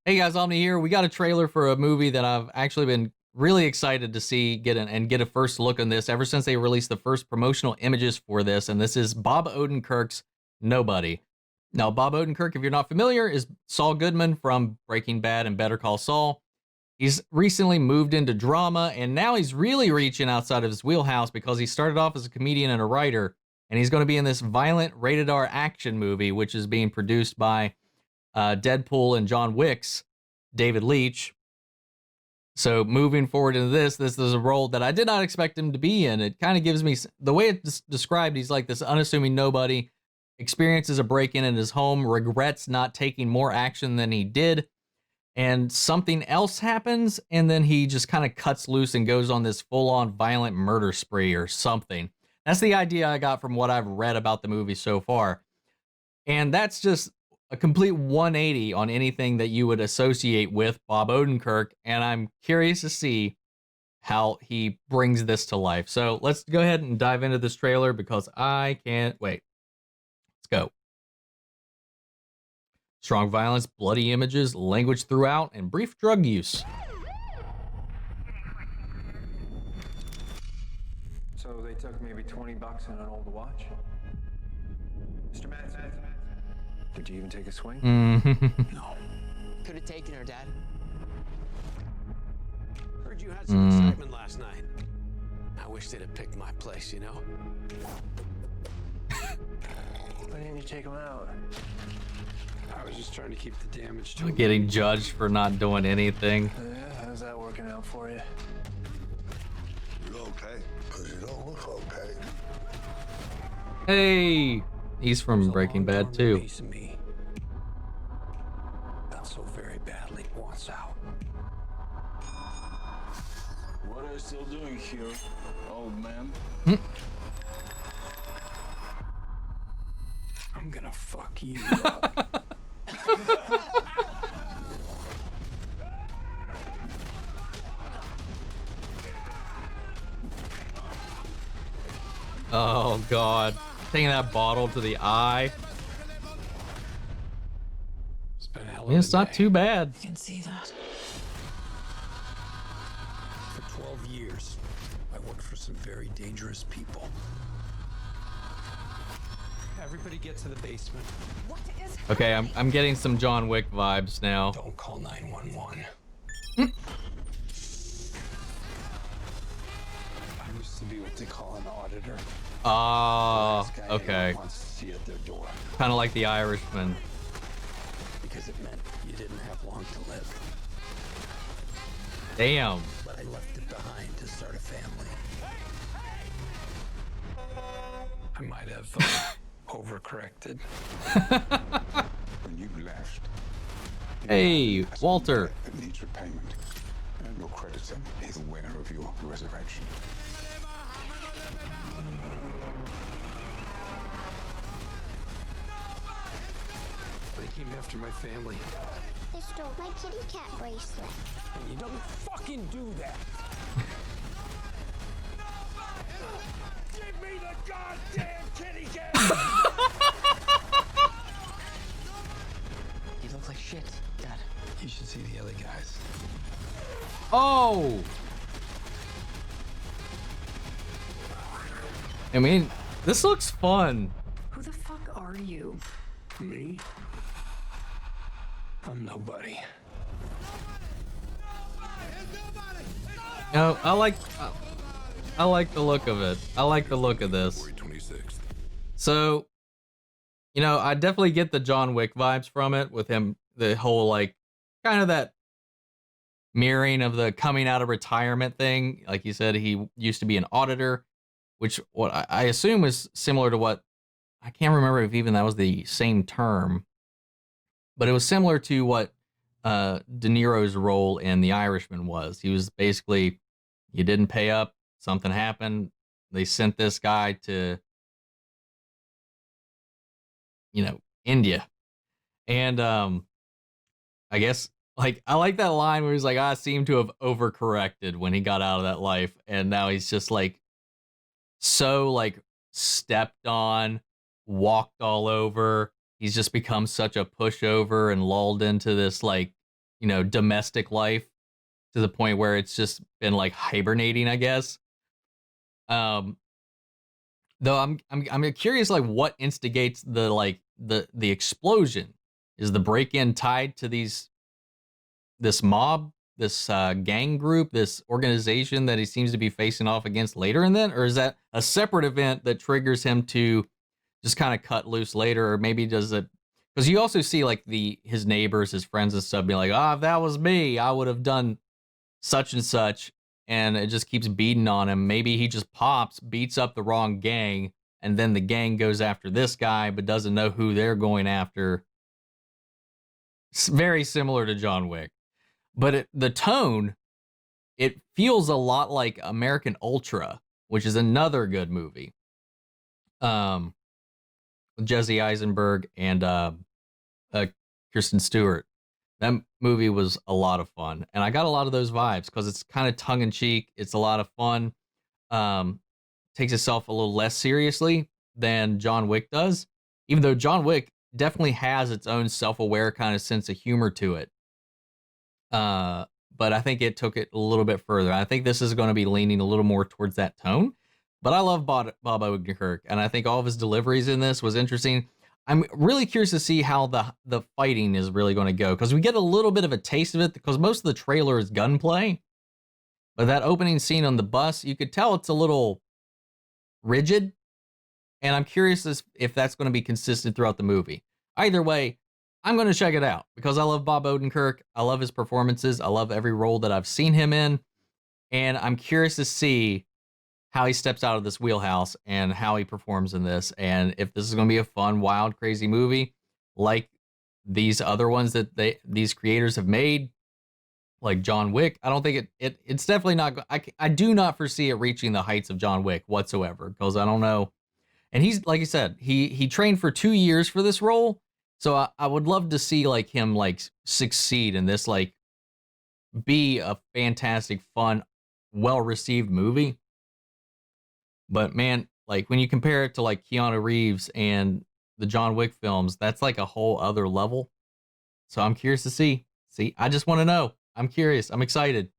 Hey guys, Omni here. We got a trailer for a movie that I've actually been really excited to see get a first look on this ever since they released the first promotional images for this, and this is Bob Odenkirk's Nobody. Now, Bob Odenkirk, if you're not familiar, is Saul Goodman from Breaking Bad and Better Call Saul. He's recently moved into drama, and now he's really reaching outside of his wheelhouse because he started off as a comedian and a writer, and he's going to be in this violent rated R action movie, which is being produced by Deadpool and John Wick's David Leitch. So moving forward into this is a role that I did not expect him to be in. It kind of gives me, the way it's described, he's like this unassuming nobody, experiences a break-in in his home, regrets not taking more action than he did, and something else happens, and then he just kind of cuts loose and goes on this full-on violent murder spree or something. That's the idea I got from what I've read about the movie so far. And that's just a complete 180 on anything that you would associate with Bob Odenkirk, and I'm curious to see how he brings this to life. So let's go ahead and dive into this trailer because I can't wait. Let's go. Strong violence, bloody images, language throughout, and brief drug use. So they took maybe $20 and an old watch? Mr. Madsen, did you even take a swing? No. Could have taken her, Dad. Heard you had some excitement last night. I wish they'd have picked my place, you know? Why didn't you take him out? I was just trying to keep the damage to him. Getting judged for not doing anything. Yeah, how's that working out for you? You okay? Because you don't look okay. Hey, he's from Breaking Bad too. Piece of me that so very badly wants out. What are you still doing here, old man? I'm gonna fuck you up. Oh God, taking that bottle to the eye. It's been a hell of Yeah, it's a not day. too bad. I can see that. For 12 years, I worked for some very dangerous people. Everybody get to the basement. What is Okay, I'm getting some John Wick vibes now. Don't call 911. I used to be what they call an auditor. Ah, This guy okay. wants to see you at their door Kind of like The Irishman. because it meant you didn't have long to live. Damn. But I left it behind to start a family. I might have overcorrected. When you left. Hey, Walter. It needs repayment. And your creditor is aware of your resurrection. They came after my family. They stole my kitty cat bracelet. And you don't fucking do that. Give me the goddamn kitty cat! You look like shit, Dad. You should see the other guys. Oh. I mean, this looks fun. Who the fuck are you? Me? I'm nobody. No, I like the look of it. I like the look of this. 26th. So, I definitely get the John Wick vibes from it with him, the whole like kind of that mirroring of the coming out of retirement thing. Like you said, he used to be an auditor, which what I assume is similar to what, I can't remember if even that was the same term, but it was similar to what De Niro's role in The Irishman was. He was basically, you didn't pay up, something happened, they sent this guy to, India. And I guess, like, I like that line where he's like, I seem to have overcorrected when he got out of that life, and now he's just like so like stepped on, walked all over. He's just become such a pushover and lulled into this like domestic life to the point where it's just been like hibernating, I guess. Though I'm curious, like, what instigates the explosion? Is the break-in tied to this mob, this gang group, this organization that he seems to be facing off against later in then, or is that a separate event that triggers him to just kind of cut loose later, or maybe does it? Because you also see like his neighbors, his friends and stuff being like, if that was me, I would have done such and such, and it just keeps beating on him. Maybe he just pops, beats up the wrong gang, and then the gang goes after this guy, but doesn't know who they're going after. It's very similar to John Wick, but the tone, it feels a lot like American Ultra, which is another good movie. With Jesse Eisenberg and Kristen Stewart. That movie was a lot of fun, and I got a lot of those vibes because it's kind of tongue in cheek. It's a lot of fun. Takes itself a little less seriously than John Wick does, even though John Wick definitely has its own self-aware kind of sense of humor to it. But I think it took it a little bit further. I think this is going to be leaning a little more towards that tone. But I love Bob Odenkirk, and I think all of his deliveries in this was interesting. I'm really curious to see how the fighting is really going to go, because we get a little bit of a taste of it, because most of the trailer is gunplay. But that opening scene on the bus, you could tell it's a little rigid, and I'm curious if that's going to be consistent throughout the movie. Either way, I'm going to check it out, because I love Bob Odenkirk. I love his performances. I love every role that I've seen him in, and I'm curious to see how he steps out of this wheelhouse and how he performs in this, and if this is going to be a fun, wild, crazy movie like these other ones that these creators have made, like John Wick. I don't think it's definitely not. I do not foresee it reaching the heights of John Wick whatsoever, because I don't know. And he's, like I said, he trained for 2 years for this role, so I would love to see like him like succeed in this, like be a fantastic, fun, well received movie. But man, like when you compare it to like Keanu Reeves and the John Wick films, that's like a whole other level. So I'm curious to see. I just want to know. I'm curious. I'm excited.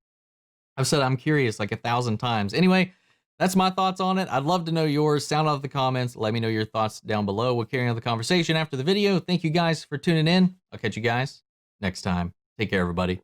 I've said I'm curious like 1,000 times. Anyway, that's my thoughts on it. I'd love to know yours. Sound off the comments. Let me know your thoughts down below. We'll carry on the conversation after the video. Thank you guys for tuning in. I'll catch you guys next time. Take care, everybody.